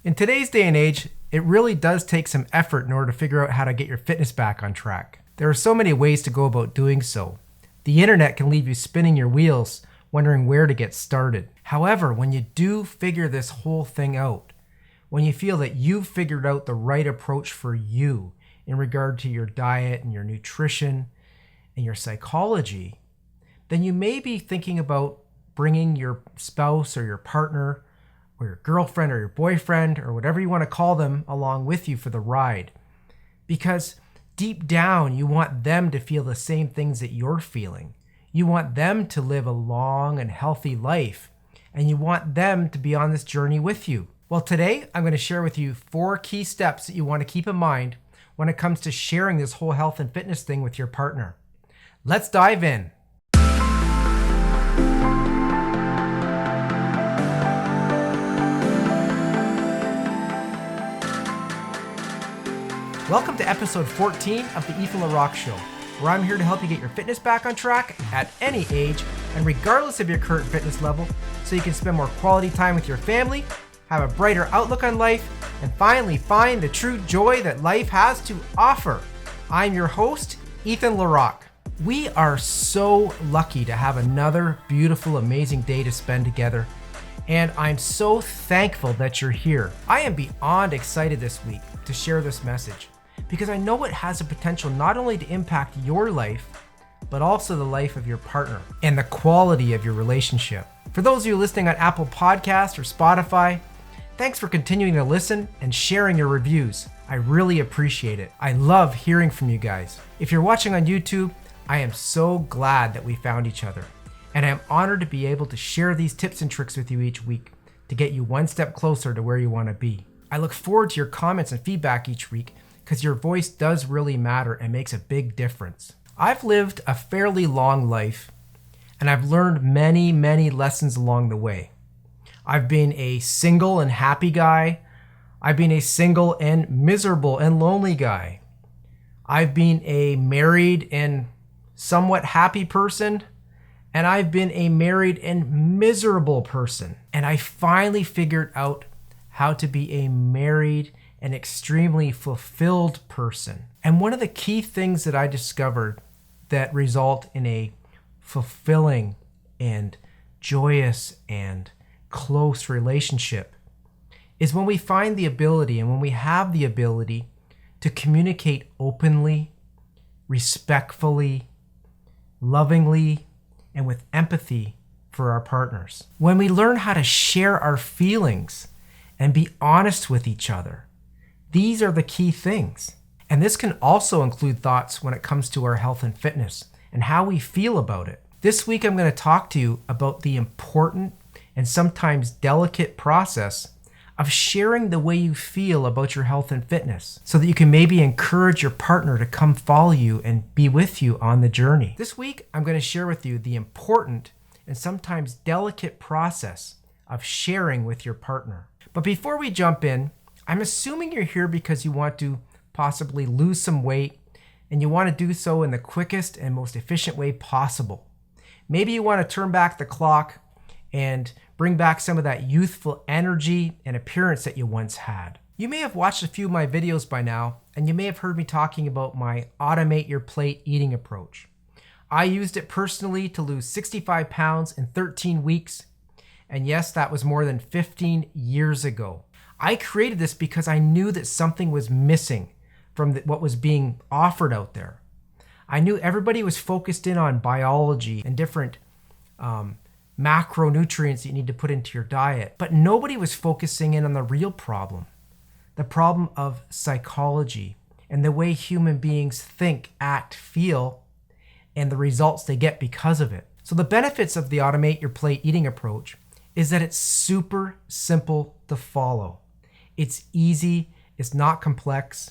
In today's day and age, it really does take some effort in order to figure out how to get your fitness back on track. There are so many ways to go about doing so. The internet can leave you spinning your wheels, wondering where to get started. However, when you do figure this whole thing out, when you feel that you've figured out the right approach for you in regard to your diet and your nutrition and your psychology, then you may be thinking about bringing your spouse or your partner or your girlfriend or your boyfriend or whatever you want to call them along with you for the ride. Because deep down, you want them to feel the same things that you're feeling. You want them to live a long and healthy life, and you want them to be on this journey with you. Well, today I'm going to share with you 4 key steps that you want to keep in mind when it comes to sharing this whole health and fitness thing with your partner. Let's dive in. Welcome to episode 14 of the LeRock Show, where I'm here to help you get your fitness back on track at any age and regardless of your current fitness level, so you can spend more quality time with your family, have a brighter outlook on life, and finally find the true joy that life has to offer. I'm your host, LeRock. We are so lucky to have another beautiful, amazing day to spend together, and I'm so thankful that you're here. I am beyond excited this week to share this message, because I know it has the potential not only to impact your life, but also the life of your partner and the quality of your relationship. For those of you listening on Apple Podcasts or Spotify, thanks for continuing to listen and sharing your reviews. I really appreciate it. I love hearing from you guys. If you're watching on YouTube, I am so glad that we found each other. And I am honored to be able to share these tips and tricks with you each week to get you one step closer to where you want to be. I look forward to your comments and feedback each week, because your voice does really matter and makes a big difference. I've lived a fairly long life, and I've learned many, many lessons along the way. I've been a single and happy guy. I've been a single and miserable and lonely guy. I've been a married and somewhat happy person, and I've been a married and miserable person. And I finally figured out how to be a married an extremely fulfilled person. And one of the key things that I discovered that result in a fulfilling and joyous and close relationship is when we find the ability and when we have the ability to communicate openly, respectfully, lovingly, and with empathy for our partners. When we learn how to share our feelings and be honest with each other. These are the key things. And this can also include thoughts when it comes to our health and fitness and how we feel about it. This week, I'm going to talk to you about the important and sometimes delicate process of sharing the way you feel about your health and fitness so that you can maybe encourage your partner to come follow you and be with you on the journey. This week, I'm going to share with you the important and sometimes delicate process of sharing with your partner. But before we jump in, I'm assuming you're here because you want to possibly lose some weight and you want to do so in the quickest and most efficient way possible. Maybe you want to turn back the clock and bring back some of that youthful energy and appearance that you once had. You may have watched a few of my videos by now, and you may have heard me talking about my automate your plate eating approach. I used it personally to lose 65 pounds in 13 weeks. And yes, that was more than 15 years ago. I created this because I knew that something was missing from what was being offered out there. I knew everybody was focused in on biology and different macronutrients that you need to put into your diet, but nobody was focusing in on the real problem, the problem of psychology and the way human beings think, act, feel, and the results they get because of it. So the benefits of the automate your plate eating approach is that it's super simple to follow. It's easy, it's not complex,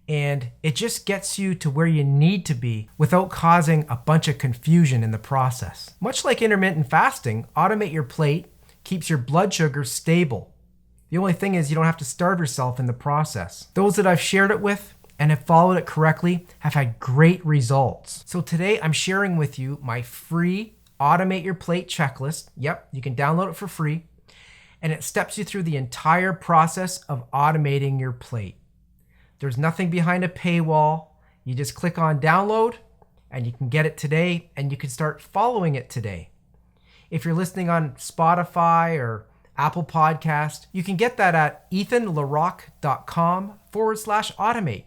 and it just gets you to where you need to be without causing a bunch of confusion in the process. Much like intermittent fasting, automate your plate keeps your blood sugar stable. The only thing is you don't have to starve yourself in the process. Those that I've shared it with and have followed it correctly have had great results. So today I'm sharing with you my free Automate Your Plate checklist. Yep, you can download it for free. and it steps you through the entire process of automating your plate. There's nothing behind a paywall. You just click on download and you can get it today and you can start following it today. If you're listening on Spotify or Apple Podcast, you can get that at ethanlerock.com/automate.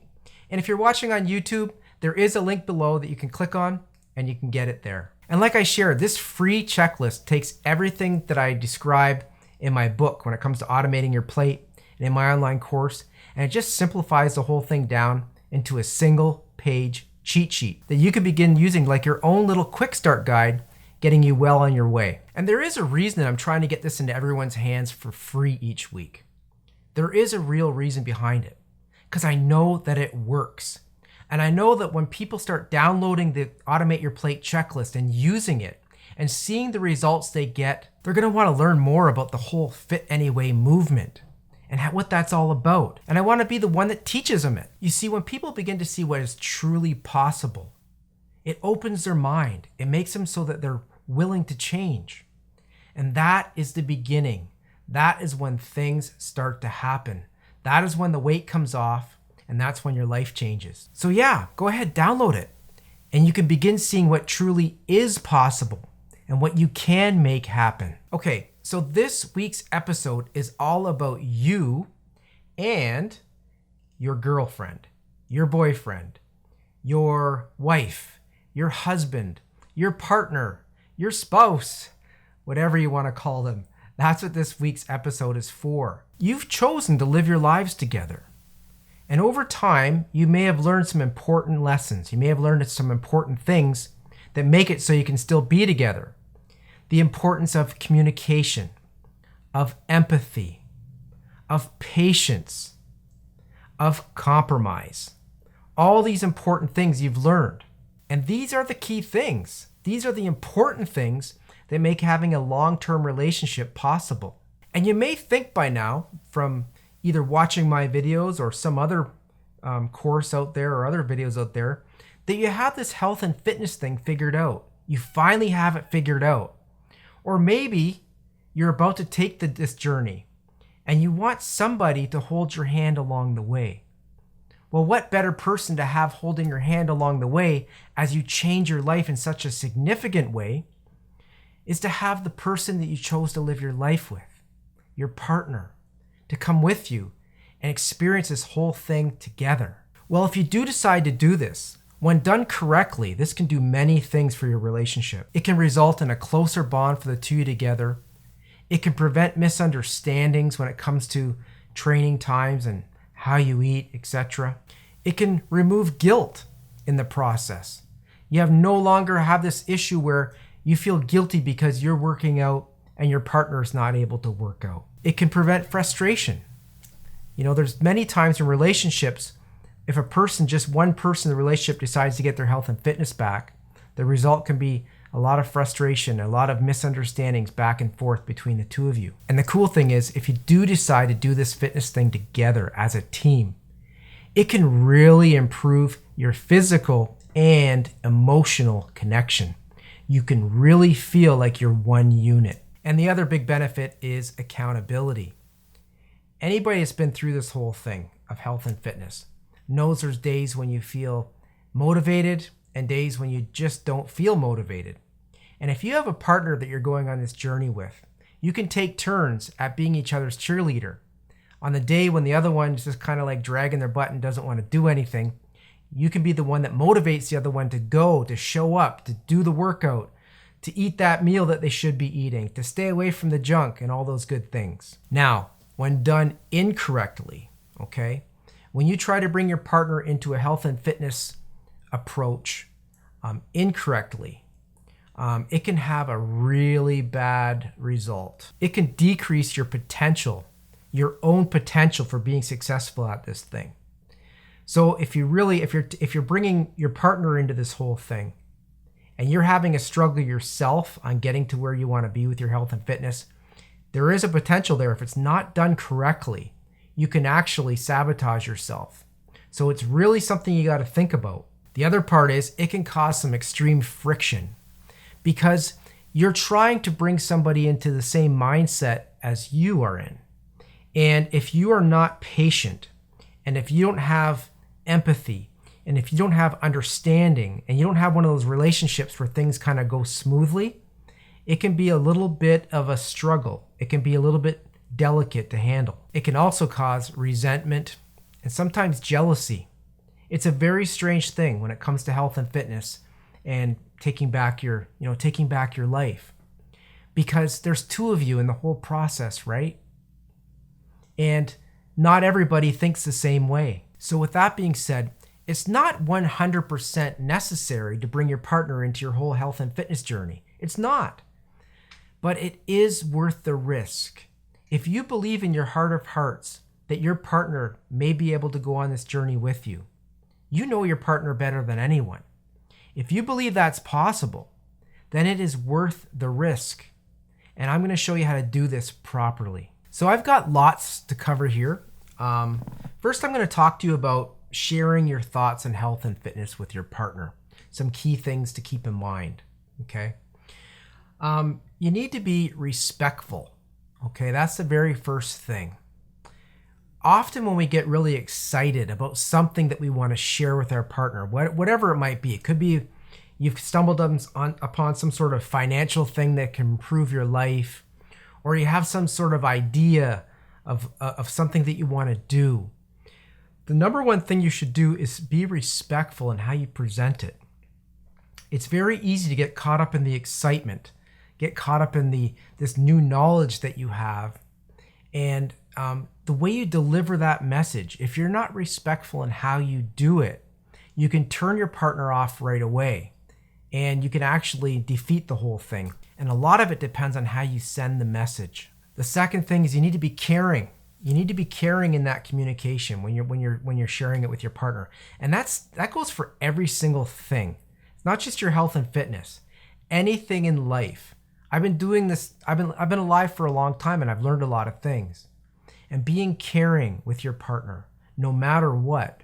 And if you're watching on YouTube, there is a link below that you can click on and you can get it there. And like I shared, this free checklist takes everything that I describe in my book when it comes to automating your plate and in my online course, and it just simplifies the whole thing down into a single page cheat sheet that you can begin using like your own little quick start guide, getting you well on your way. And there is a reason that I'm trying to get this into everyone's hands for free each week. There is a real reason behind it, because I know that it works. And I know that when people start downloading the Automate Your Plate checklist and using it and seeing the results they get, they're gonna wanna learn more about the whole Fit Anyway movement and what that's all about. And I wanna be the one that teaches them it. You see, when people begin to see what is truly possible, it opens their mind. It makes them so that they're willing to change. And that is the beginning. That is when things start to happen. That is when the weight comes off, and that's when your life changes. So yeah, go ahead, download it. And you can begin seeing what truly is possible and what you can make happen. Okay, so this week's episode is all about you and your girlfriend, your boyfriend, your wife, your husband, your partner, your spouse, whatever you want to call them. That's what this week's episode is for. You've chosen to live your lives together. And over time, you may have learned some important lessons. You may have learned some important things that make it so you can still be together. The importance of communication, of empathy, of patience, of compromise. All these important things you've learned. And these are the key things. These are the important things that make having a long-term relationship possible. And you may think by now, from either watching my videos or some other course out there or other videos out there, that you have this health and fitness thing figured out. You finally have it figured out. Or maybe you're about to take this journey and you want somebody to hold your hand along the way. Well, what better person to have holding your hand along the way as you change your life in such a significant way is to have the person that you chose to live your life with, your partner, to come with you and experience this whole thing together. Well, if you do decide to do this, when done correctly, this can do many things for your relationship. It can result in a closer bond for the two of you together. It can prevent misunderstandings when it comes to training times and how you eat, etc. It can remove guilt in the process. You no longer have this issue where you feel guilty because you're working out and your partner is not able to work out. It can prevent frustration. You know, there's many times in relationships, if just one person in the relationship decides to get their health and fitness back, the result can be a lot of frustration, a lot of misunderstandings back and forth between the two of you. And the cool thing is, if you do decide to do this fitness thing together as a team, it can really improve your physical and emotional connection. You can really feel like you're one unit. And the other big benefit is accountability. Anybody that's been through this whole thing of health and fitness knows there's days when you feel motivated and days when you just don't feel motivated. And if you have a partner that you're going on this journey with, you can take turns at being each other's cheerleader. On the day when the other one's just kind of like dragging their butt and doesn't want to do anything, you can be the one that motivates the other one to go, to show up, to do the workout, to eat that meal that they should be eating, to stay away from the junk and all those good things. Now, when done incorrectly, okay, when you try to bring your partner into a health and fitness approach incorrectly, it can have a really bad result. It can decrease your potential, your own potential for being successful at this thing. So if you're bringing your partner into this whole thing and you're having a struggle yourself on getting to where you want to be with your health and fitness, there is a potential there. If it's not done correctly, you can actually sabotage yourself. So it's really something you got to think about. The other part is it can cause some extreme friction because you're trying to bring somebody into the same mindset as you are in. And if you are not patient, and if you don't have empathy, and if you don't have understanding, and you don't have one of those relationships where things kind of go smoothly, it can be a little bit of a struggle. It can be a little bit delicate to handle. It can also cause resentment and sometimes jealousy. It's a very strange thing when it comes to health and fitness and taking back your life, because there's two of you in the whole process, right? And not everybody thinks the same way. So with that being said, it's not 100% necessary to bring your partner into your whole health and fitness journey. It's not. But it is worth the risk. If you believe in your heart of hearts that your partner may be able to go on this journey with you, you know your partner better than anyone. If you believe that's possible, then it is worth the risk. And I'm going to show you how to do this properly. So I've got lots to cover here. First, I'm going to talk to you about sharing your thoughts on health and fitness with your partner. Some key things to keep in mind, okay? You need to be respectful, okay? That's the very first thing. Often when we get really excited about something that we want to share with our partner, whatever it might be, it could be you've stumbled upon some sort of financial thing that can improve your life, or you have some sort of idea of something that you want to do. The number one thing you should do is be respectful in how you present it. It's very easy to get caught up in the excitement, get caught up in this new knowledge that you have, and the way you deliver that message. If you're not respectful in how you do it, you can turn your partner off right away, and you can actually defeat the whole thing. And a lot of it depends on how you send the message. The second thing is you need to be caring. You need to be caring in that communication when you're sharing it with your partner. And that goes for every single thing. It's not just your health and fitness. Anything in life. I've been doing this, I've been alive for a long time, and I've learned a lot of things. And being caring with your partner, no matter what,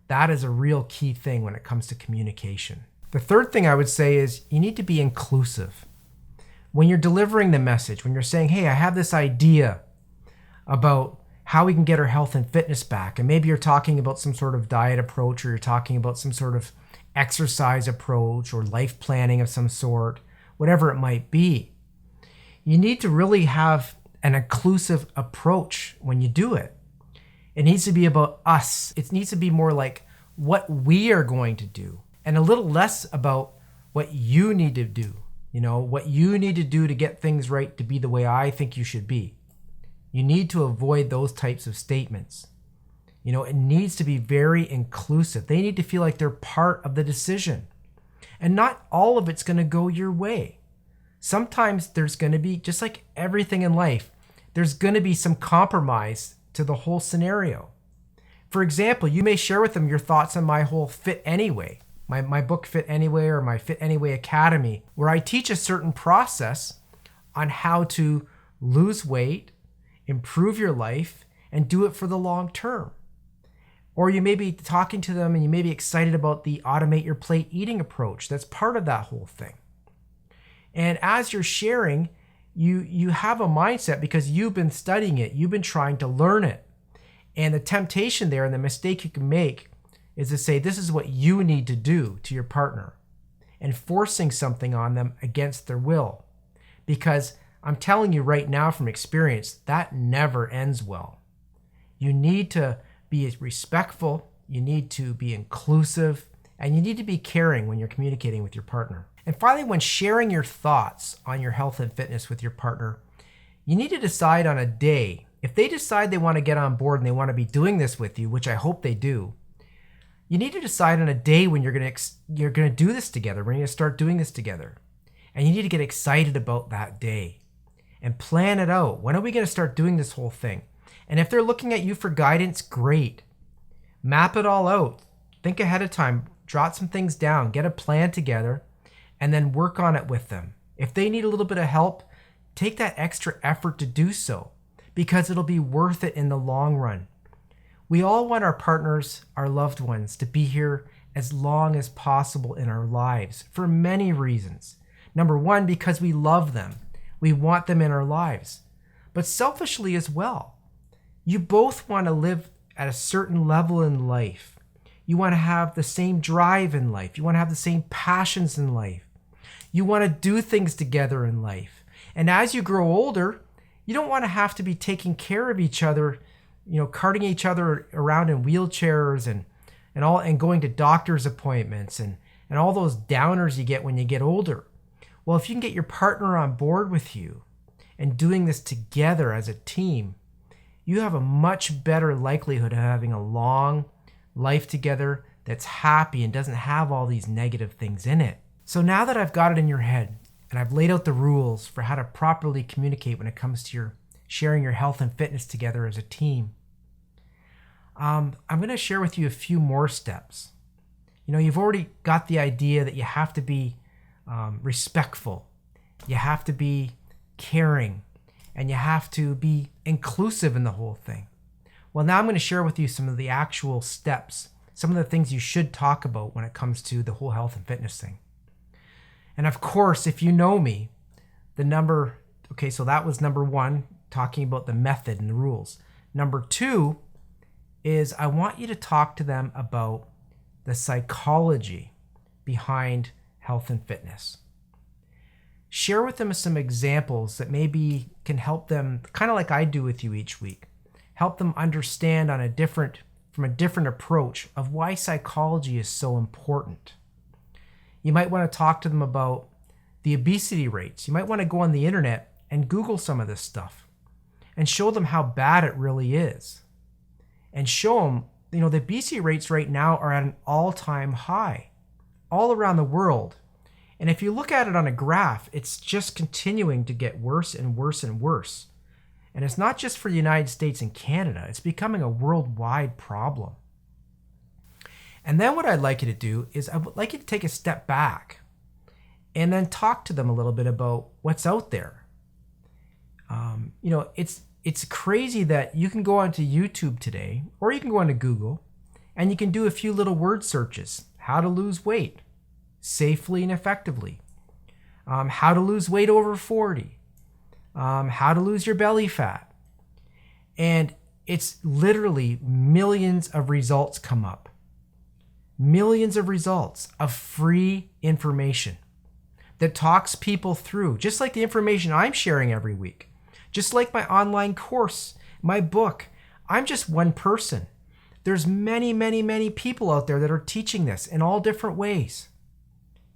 that is a real key thing when it comes to communication. The third thing I would say is you need to be inclusive. When you're delivering the message, when you're saying, hey, I have this idea about how we can get our health and fitness back, and maybe you're talking about some sort of diet approach, or you're talking about some sort of exercise approach or life planning of some sort, whatever it might be, you need to really have an inclusive approach when you do it. It needs to be about us. It needs to be more like what we are going to do, and a little less about what you need to do. What you need to do to get things right to be the way I think you should be. You need to avoid those types of statements. It needs to be very inclusive. They need to feel like they're part of the decision. And not all of it's going to go your way. Sometimes there's going to be, just like everything in life, there's going to be some compromise to the whole scenario. For example, you may share with them your thoughts on my whole Fit Anyway, my book Fit Anyway, or my Fit Anyway Academy, where I teach a certain process on how to lose weight, improve your life, and do it for the long term. Or you may be talking to them and you may be excited about the automate your plate eating approach. That's part of that whole thing. And as you're sharing, you have a mindset because you've been studying it, you've been trying to learn it. And the temptation there and the mistake you can make is to say, this is what you need to do to your partner, and forcing something on them against their will. Because I'm telling you right now from experience, that never ends well. You need to be respectful, you need to be inclusive, and you need to be caring when you're communicating with your partner. And finally, when sharing your thoughts on your health and fitness with your partner, you need to decide on a day. If they decide they want to get on board and they want to be doing this with you, which I hope they do, you need to decide on a day when you're going to do this together, when you're going to start doing this together. And you need to get excited about that day and plan it out. When are we going to start doing this whole thing? And if they're looking at you for guidance, great. Map it all out. Think ahead of time. Jot some things down. Get a plan together and then work on it with them. If they need a little bit of help, take that extra effort to do so, because it'll be worth it in the long run. We all want our partners, our loved ones, to be here as long as possible in our lives for many reasons. Number one, because we love them. We want them in our lives. but selfishly as well. You both want to live at a certain level in life. You want to have the same drive in life. You want to have the same passions in life. You want to do things together in life. And as you grow older, you don't want to have to be taking care of each other, carting each other around in wheelchairs and going to doctor's appointments and all those downers you get when you get older. Well, if you can get your partner on board with you and doing this together as a team, you have a much better likelihood of having a long life together that's happy and doesn't have all these negative things in it. So now that I've got it in your head and I've laid out the rules for how to properly communicate when it comes to your sharing your health and fitness together as a team, I'm going to share with you a few more steps. You've already got the idea that you have to be respectful, you have to be caring, and you have to be inclusive in the whole thing. Well, now I'm going to share with you some of the actual steps, some of the things you should talk about when it comes to the whole health and fitness thing. And of course, if you know me, so that was number one, talking about the method and the rules. Number two is I want you to talk to them about the psychology behind health and fitness. Share with them some examples that maybe can help them, kind of like I do with you each week, help them understand from a different approach of why psychology is so important. You might want to talk to them about the obesity rates. You might want to go on the internet and Google some of this stuff and show them how bad it really is. And show them, the obesity rates right now are at an all-time high all around the world. And if you look at it on a graph, it's just continuing to get worse and worse and worse. And it's not just for the United States and Canada, it's becoming a worldwide problem. And then what I'd like you to do is I would like you to take a step back and then talk to them a little bit about what's out there. It's crazy that you can go onto YouTube today, or you can go onto Google, and you can do a few little word searches. How to lose weight safely and effectively. How to lose weight over 40. How to lose your belly fat. And it's literally millions of results come up. Millions of results of free information that talks people through, just like the information I'm sharing every week. Just like my online course, my book. I'm just one person. There's many, many, many people out there that are teaching this in all different ways.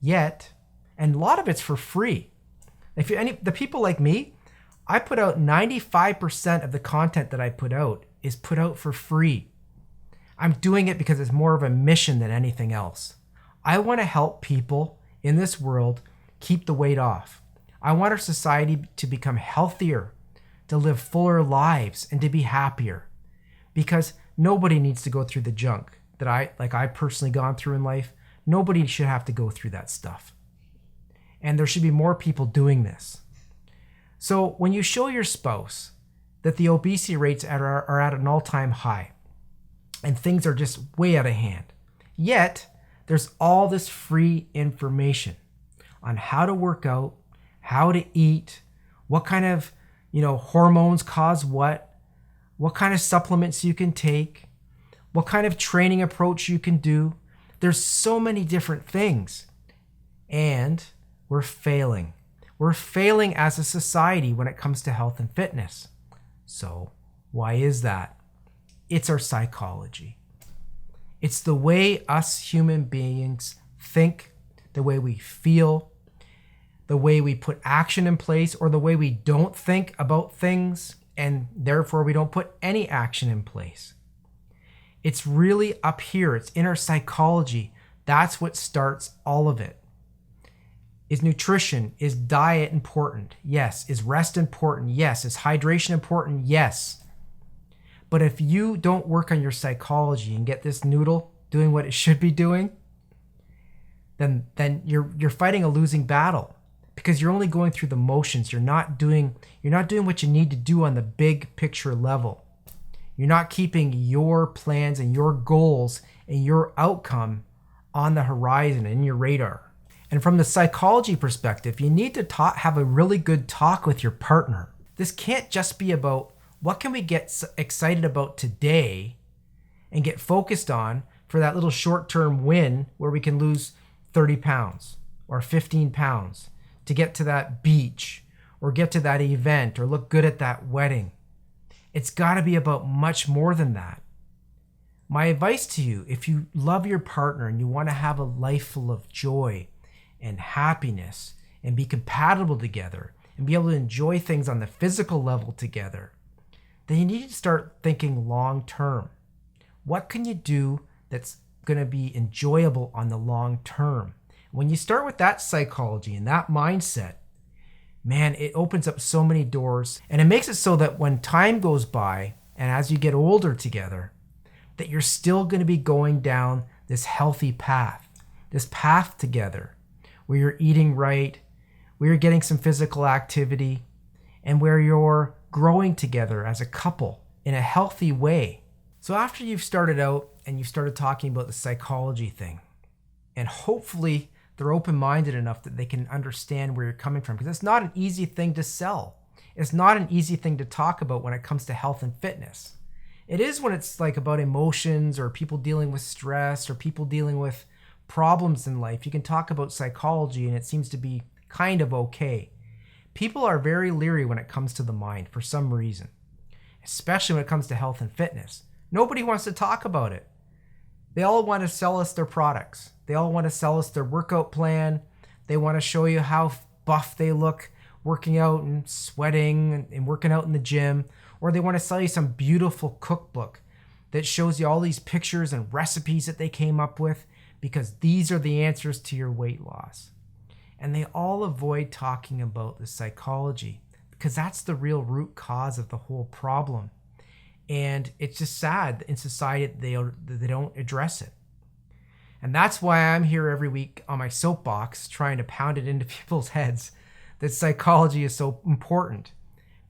Yet, and a lot of it's for free. The people like me, I put out 95% of the content that I put out is put out for free. I'm doing it because it's more of a mission than anything else. I want to help people in this world keep the weight off. I want our society to become healthier, to live fuller lives, and to be happier. Because nobody needs to go through the junk that I personally gone through in life. Nobody should have to go through that stuff. And there should be more people doing this. So when you show your spouse that the obesity rates are at an all-time high and things are just way out of hand, yet there's all this free information on how to work out, how to eat, what kind of hormones cause what kind of supplements you can take, what kind of training approach you can do. There's so many different things. And we're failing. We're failing as a society when it comes to health and fitness. So why is that? It's our psychology. It's the way us human beings think, the way we feel, the way we put action in place, or the way we don't think about things, and therefore we don't put any action in place. It's really up here. It's in our psychology. That's what starts all of it. Is nutrition, is diet important? Yes. Is rest important? Yes. Is hydration important? Yes. But if you don't work on your psychology and get this noodle doing what it should be doing, then you're fighting a losing battle, because you're only going through the motions. You're not doing what you need to do on the big picture level. You're not keeping your plans and your goals and your outcome on the horizon and in your radar. And from the psychology perspective, you need to have a really good talk with your partner. This can't just be about what can we get excited about today and get focused on for that little short-term win where we can lose 30 pounds or 15 pounds to get to that beach or get to that event or look good at that wedding. It's got to be about much more than that. My advice to you, if you love your partner and you want to have a life full of joy and happiness and be compatible together and be able to enjoy things on the physical level together, then you need to start thinking long term. What can you do that's going to be enjoyable on the long term? When you start with that psychology and that mindset, man, it opens up so many doors, and it makes it so that when time goes by and as you get older together, that you're still going to be going down this healthy path, this path together where you're eating right, where you're getting some physical activity, and where you're growing together as a couple in a healthy way. So after you've started out and you've started talking about the psychology thing, and hopefully they're open-minded enough that they can understand where you're coming from, because it's not an easy thing to sell. It's not an easy thing to talk about when it comes to health and fitness. It is when it's like about emotions or people dealing with stress or people dealing with problems in life. You can talk about psychology and it seems to be kind of okay. People are very leery when it comes to the mind for some reason, especially when it comes to health and fitness. Nobody wants to talk about it. They all want to sell us their products. They all want to sell us their workout plan. They want to show you how buff they look working out and sweating and working out in the gym. Or they want to sell you some beautiful cookbook that shows you all these pictures and recipes that they came up with, because these are the answers to your weight loss. And they all avoid talking about the psychology because that's the real root cause of the whole problem. And it's just sad in society that they don't address it. And that's why I'm here every week on my soapbox trying to pound it into people's heads that psychology is so important,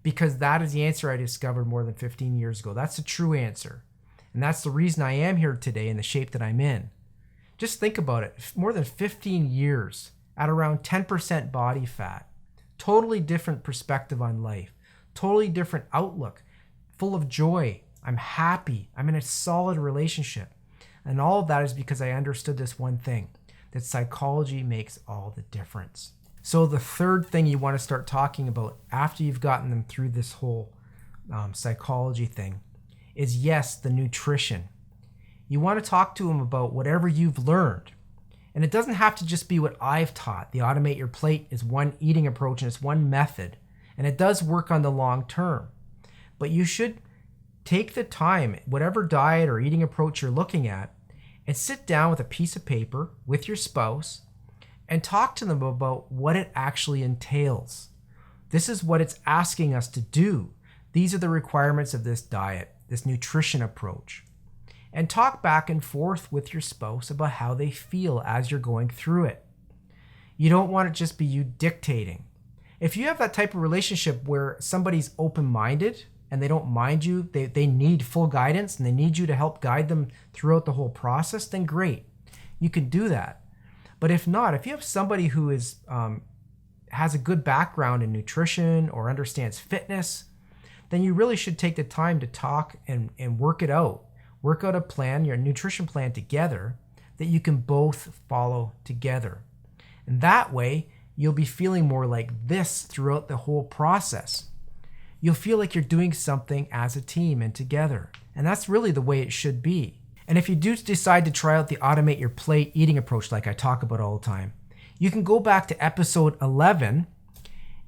because that is the answer I discovered more than 15 years ago. That's the true answer. And that's the reason I am here today in the shape that I'm in. Just think about it. More than 15 years at around 10% body fat. Totally different perspective on life. Totally different outlook. Full of joy. I'm happy. I'm in a solid relationship. And all of that is because I understood this one thing, that psychology makes all the difference. So the third thing you want to start talking about after you've gotten them through this whole psychology thing is, yes, the nutrition. You want to talk to them about whatever you've learned. And it doesn't have to just be what I've taught. The Automate Your Plate is one eating approach and it's one method. And it does work on the long term. But you should take the time, whatever diet or eating approach you're looking at, and sit down with a piece of paper with your spouse and talk to them about what it actually entails. This is what it's asking us to do. These are the requirements of this diet, this nutrition approach. And talk back and forth with your spouse about how they feel as you're going through it. You don't want it just be you dictating. If you have that type of relationship where somebody's open-minded and they don't mind you, they need full guidance and they need you to help guide them throughout the whole process, then great. You can do that. But if not, if you have somebody who is has a good background in nutrition or understands fitness, then you really should take the time to talk and work it out. Work out a plan, your nutrition plan together that you can both follow together. And that way, you'll be feeling more like this throughout the whole process. You'll feel like you're doing something as a team and together. And that's really the way it should be. And if you do decide to try out the Automate Your Plate eating approach like I talk about all the time, you can go back to episode 11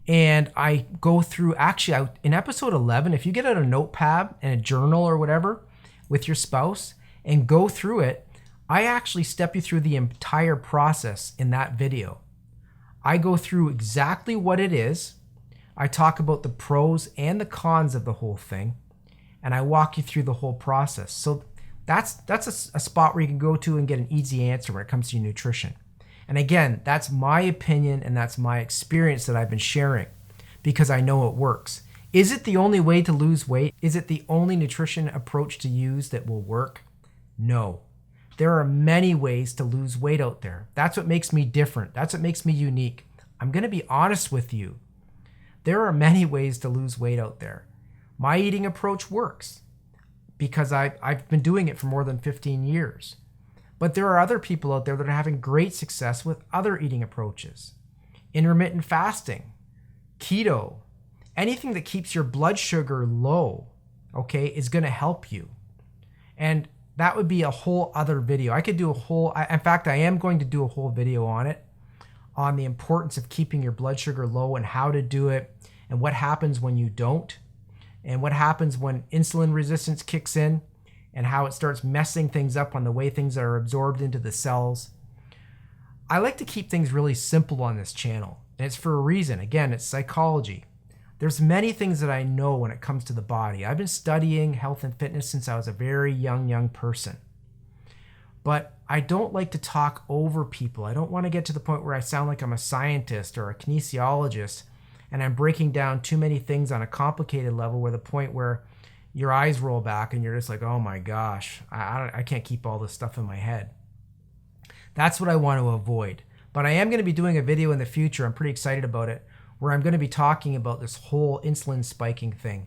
and I go through, actually in episode 11, if you get out a notepad and a journal or whatever with your spouse and go through it, I actually step you through the entire process in that video. I go through exactly what it is. I talk about the pros and the cons of the whole thing, and I walk you through the whole process. So that's a spot where you can go to and get an easy answer when it comes to your nutrition. And again, that's my opinion and that's my experience that I've been sharing because I know it works. Is it the only way to lose weight? Is it the only nutrition approach to use that will work? No. There are many ways to lose weight out there. That's what makes me different. That's what makes me unique. I'm going to be honest with you. There are many ways to lose weight out there. My eating approach works because I've been doing it for more than 15 years. But there are other people out there that are having great success with other eating approaches. Intermittent fasting, keto, anything that keeps your blood sugar low, okay, is going to help you. And that would be a whole other video. I could do in fact, I am going to do a whole video on it, on the importance of keeping your blood sugar low and how to do it and what happens when you don't and what happens when insulin resistance kicks in and how it starts messing things up on the way things are absorbed into the cells. I like to keep things really simple on this channel, and it's for a reason. Again, it's psychology. There's many things that I know when it comes to the body. I've been studying health and fitness since I was a very young person. But I don't like to talk over people. I don't want to get to the point where I sound like I'm a scientist or a kinesiologist and I'm breaking down too many things on a complicated level where the point where your eyes roll back and you're just like, oh my gosh, I can't keep all this stuff in my head. That's what I want to avoid. But I am going to be doing a video in the future, I'm pretty excited about it, where I'm going to be talking about this whole insulin spiking thing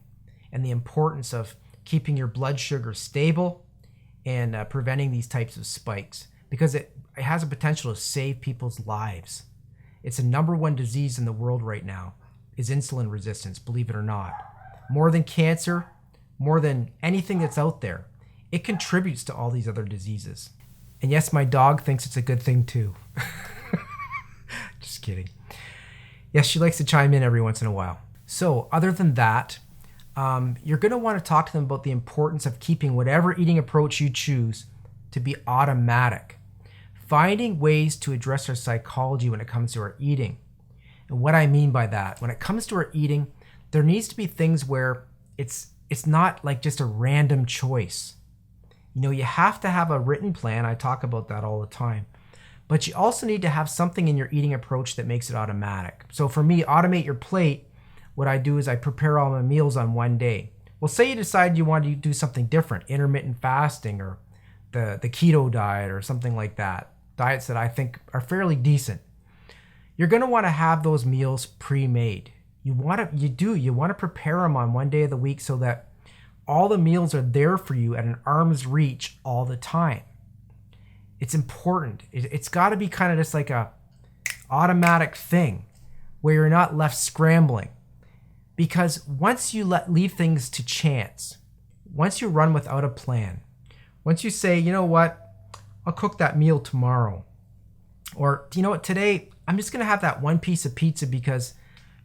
and the importance of keeping your blood sugar stable and preventing these types of spikes, because it has a potential to save people's lives. It's the #1 disease in the world right now, is insulin resistance, believe it or not. More than cancer, more than anything that's out there, it contributes to all these other diseases. And yes, my dog thinks it's a good thing too. Just kidding. Yes, she likes to chime in every once in a while. So other than that, you're going to want to talk to them about the importance of keeping whatever eating approach you choose to be automatic. Finding ways to address our psychology when it comes to our eating. And what I mean by that, when it comes to our eating, there needs to be things where it's not like just a random choice. You know, you have to have a written plan. I talk about that all the time. But you also need to have something in your eating approach that makes it automatic. So for me, automate your plate, what I do is I prepare all my meals on one day. Well, say you decide you want to do something different, intermittent fasting or the keto diet or something like that, diets that I think are fairly decent. You're going to want to have those meals pre-made. You want to prepare them on one day of the week so that all the meals are there for you at an arm's reach all the time. It's important. It's got to be kind of just like a automatic thing where you're not left scrambling. Because once you leave things to chance, once you run without a plan, once you say, you know what, I'll cook that meal tomorrow. Or, you know what, today I'm just going to have that one piece of pizza because,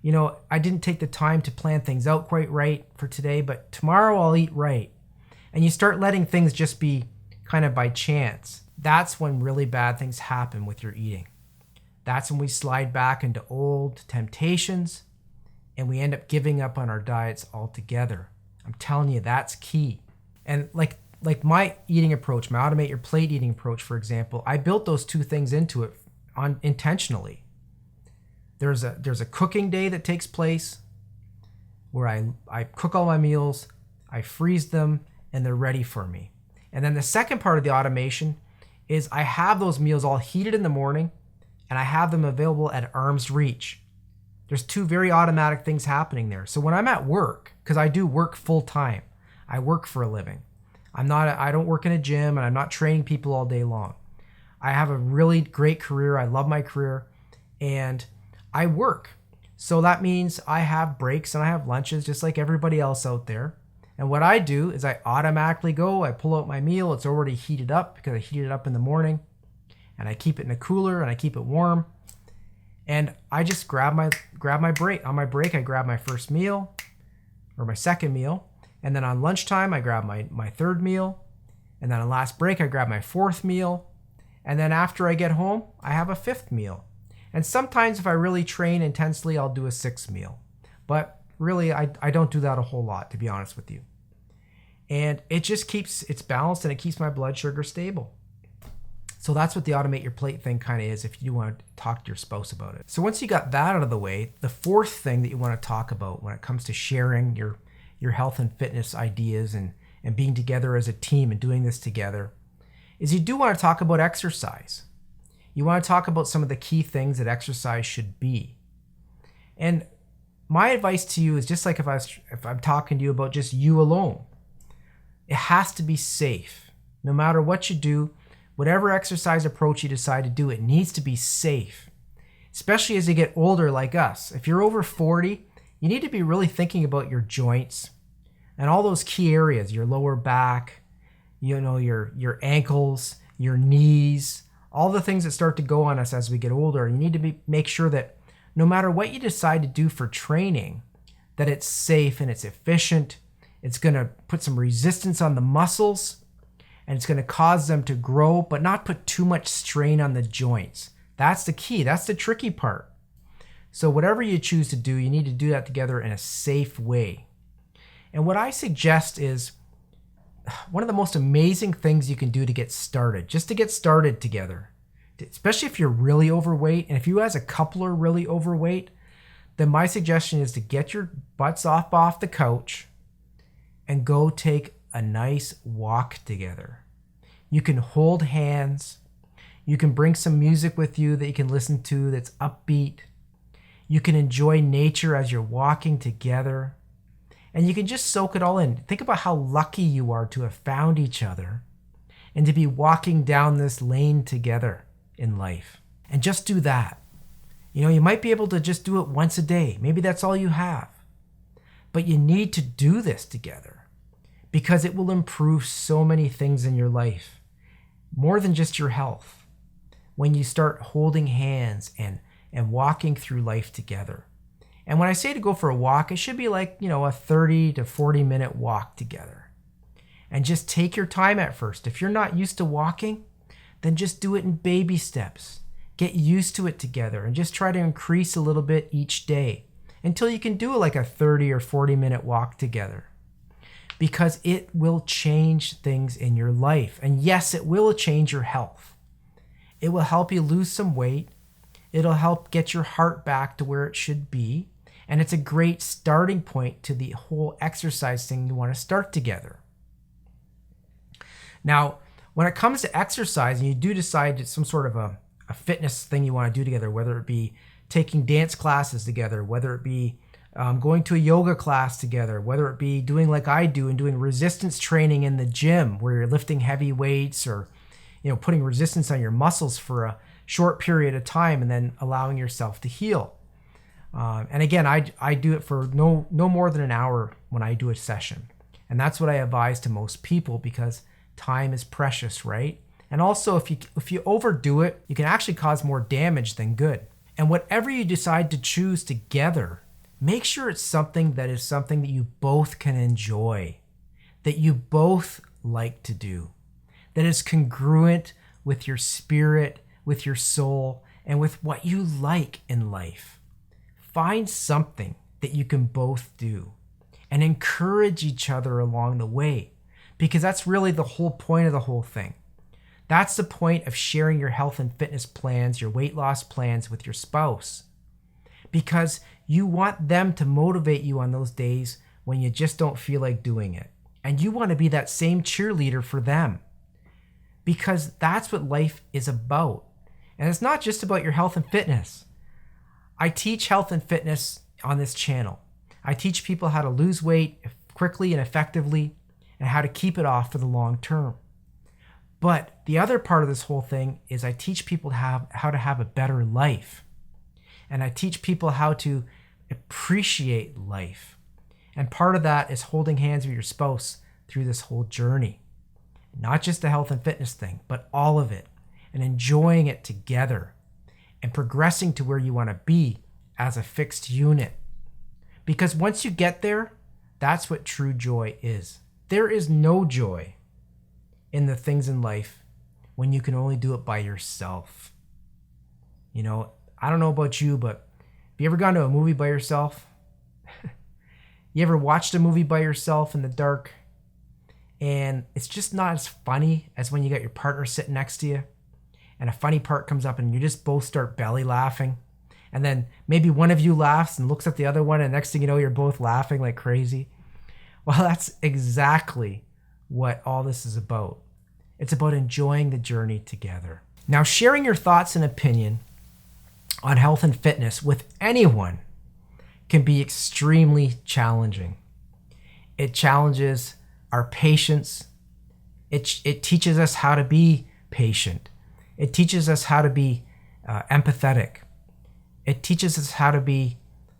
you know, I didn't take the time to plan things out quite right for today, but tomorrow I'll eat right. And you start letting things just be kind of by chance. That's when really bad things happen with your eating. That's when we slide back into old temptations and we end up giving up on our diets altogether. I'm telling you, that's key. And like my eating approach, my automate your plate eating approach, for example, I built those two things into it intentionally. There's a cooking day that takes place where I cook all my meals, I freeze them, and they're ready for me. And then the second part of the automation is I have those meals all heated in the morning and I have them available at arm's reach. There's two very automatic things happening there. So when I'm at work, because I do work full time, I work for a living. I don't work in a gym and I'm not training people all day long. I have a really great career. I love my career and I work. So that means I have breaks and I have lunches just like everybody else out there. And what I do is I automatically go, I pull out my meal. It's already heated up because I heated it up in the morning and I keep it in a cooler and I keep it warm. And I just grab my break. On my break, I grab my first meal or my second meal. And then on lunchtime, I grab my third meal. And then on last break, I grab my fourth meal. And then after I get home, I have a fifth meal. And sometimes if I really train intensely, I'll do a sixth meal. But really, I don't do that a whole lot, to be honest with you. And it just keeps it's balanced and it keeps my blood sugar stable. So that's what the automate your plate thing kind of is if you want to talk to your spouse about it. So once you got that out of the way, the fourth thing that you want to talk about when it comes to sharing your health and fitness ideas and being together as a team and doing this together is you do want to talk about exercise. You want to talk about some of the key things that exercise should be. And my advice to you is just like if I'm talking to you about just you alone, it has to be safe. No matter what you do, whatever exercise approach you decide to do, it needs to be safe. Especially as you get older like us. If you're over 40, you need to be really thinking about your joints and all those key areas, your lower back, your ankles, your knees, all the things that start to go on us as we get older. You need to make sure that no matter what you decide to do for training, that it's safe and it's efficient. It's going to put some resistance on the muscles, and it's going to cause them to grow, but not put too much strain on the joints. That's the key. That's the tricky part. So whatever you choose to do, you need to do that together in a safe way. And what I suggest is one of the most amazing things you can do to get started, just to get started together, especially if you're really overweight. And if you as a couple are really overweight, then my suggestion is to get your butts off the couch and go take a nice walk together. You can hold hands. You can bring some music with you that you can listen to that's upbeat. You can enjoy nature as you're walking together. And you can just soak it all in. Think about how lucky you are to have found each other and to be walking down this lane together in life. And just do that. You might be able to just do it once a day. Maybe that's all you have. But you need to do this together because it will improve so many things in your life, more than just your health. When you start holding hands and walking through life together. And when I say to go for a walk, it should be like, a 30 to 40 minute walk together. And just take your time at first. If you're not used to walking, then just do it in baby steps. Get used to it together and just try to increase a little bit each day until you can do like a 30 or 40 minute walk together. Because it will change things in your life. And yes, it will change your health. It will help you lose some weight. It'll help get your heart back to where it should be. And it's a great starting point to the whole exercise thing you want to start together. Now, when it comes to exercise and you do decide it's some sort of a fitness thing you want to do together, whether it be taking dance classes together, whether it be going to a yoga class together, whether it be doing like I do and doing resistance training in the gym where you're lifting heavy weights or putting resistance on your muscles for a short period of time and then allowing yourself to heal. And again, I do it for no more than an hour when I do a session. And that's what I advise to most people because time is precious, right? And also if you overdo it, you can actually cause more damage than good. And whatever you decide to choose together, make sure it's something that you both can enjoy, that you both like to do, that is congruent with your spirit, with your soul, and with what you like in life. Find something that you can both do and encourage each other along the way, because that's really the whole point of the whole thing. That's the point of sharing your health and fitness plans, your weight loss plans with your spouse, because you want them to motivate you on those days when you just don't feel like doing it. And you want to be that same cheerleader for them. Because that's what life is about. And it's not just about your health and fitness. I teach health and fitness on this channel. I teach people how to lose weight quickly and effectively and how to keep it off for the long term. But the other part of this whole thing is I teach people how to have a better life. And I teach people how to appreciate life. And part of that is holding hands with your spouse through this whole journey. Not just the health and fitness thing, but all of it, and enjoying it together and progressing to where you want to be as a fixed unit. Because once you get there, that's what true joy is. There is no joy in the things in life when you can only do it by yourself. I don't know about you, but have you ever gone to a movie by yourself? You ever watched a movie by yourself in the dark? And it's just not as funny as when you got your partner sitting next to you and a funny part comes up and you just both start belly laughing. And then maybe one of you laughs and looks at the other one and next thing you know, you're both laughing like crazy. Well, that's exactly what all this is about. It's about enjoying the journey together. Now, sharing your thoughts and opinion on health and fitness with anyone can be extremely challenging. It challenges our patience. It teaches us how to be patient. It teaches us how to be empathetic. It teaches us how to be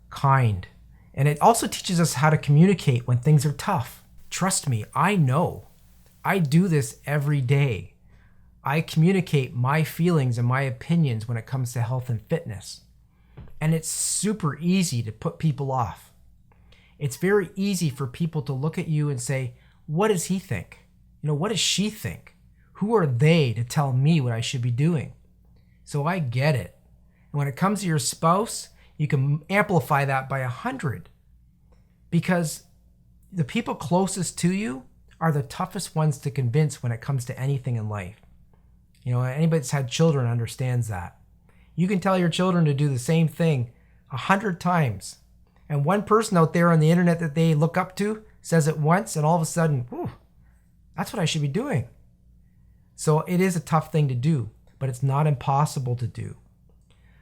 kind. And it also teaches us how to communicate when things are tough. Trust me, I know. I do this every day. I communicate my feelings and my opinions when it comes to health and fitness. And it's super easy to put people off. It's very easy for people to look at you and say, what does he think? What does she think? Who are they to tell me what I should be doing? So I get it. And when it comes to your spouse, you can amplify that by 100, because the people closest to you are the toughest ones to convince when it comes to anything in life. Anybody that's had children understands that. You can tell your children to do the same thing 100 times. And one person out there on the internet that they look up to says it once, and all of a sudden, whew, that's what I should be doing. So it is a tough thing to do, but it's not impossible to do.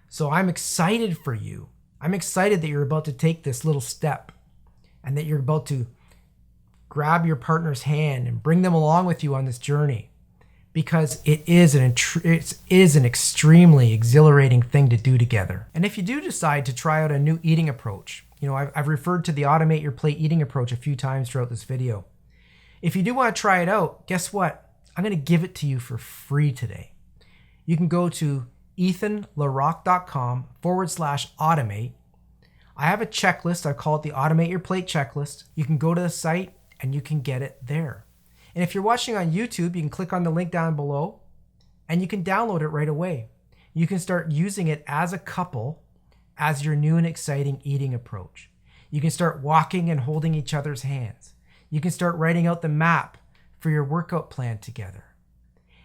So I'm excited for you. I'm excited that you're about to take this little step and that you're about to grab your partner's hand and bring them along with you on this journey, because it is an extremely exhilarating thing to do together. And if you do decide to try out a new eating approach, I've referred to the automate your plate eating approach a few times throughout this video. If you do want to try it out, guess what? I'm going to give it to you for free today. You can go to ethanlerock.com/automate. I have a checklist. I call it the Automate Your Plate checklist. You can go to the site and you can get it there. And if you're watching on YouTube, you can click on the link down below and you can download it right away. You can start using it as a couple as your new and exciting eating approach. You can start walking and holding each other's hands. You can start writing out the map for your workout plan together.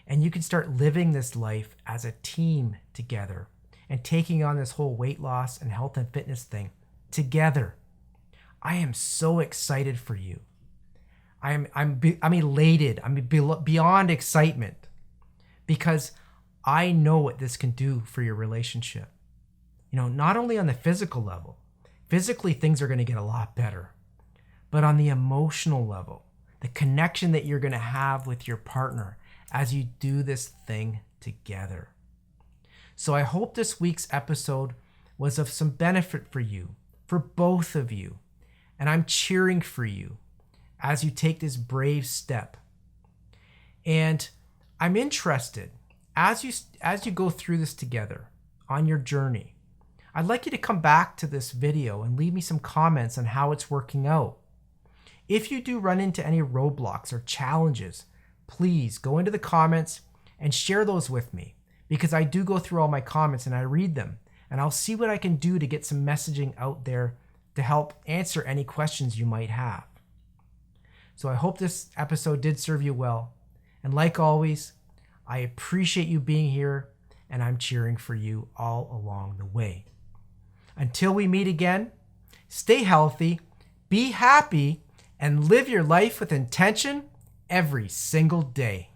And you can start living this life as a team together and taking on this whole weight loss and health and fitness thing together. I am so excited for you. I'm elated. I'm beyond excitement, because I know what this can do for your relationship. Not only on the physical level, physically things are going to get a lot better, but on the emotional level, the connection that you're going to have with your partner as you do this thing together. So I hope this week's episode was of some benefit for you, for both of you. And I'm cheering for you as you take this brave step. And I'm interested, as you go through this together on your journey, I'd like you to come back to this video and leave me some comments on how it's working out. If you do run into any roadblocks or challenges, please go into the comments and share those with me, because I do go through all my comments and I read them, and I'll see what I can do to get some messaging out there to help answer any questions you might have. So I hope this episode did serve you well. And like always, I appreciate you being here, and I'm cheering for you all along the way. Until we meet again, stay healthy, be happy, and live your life with intention every single day.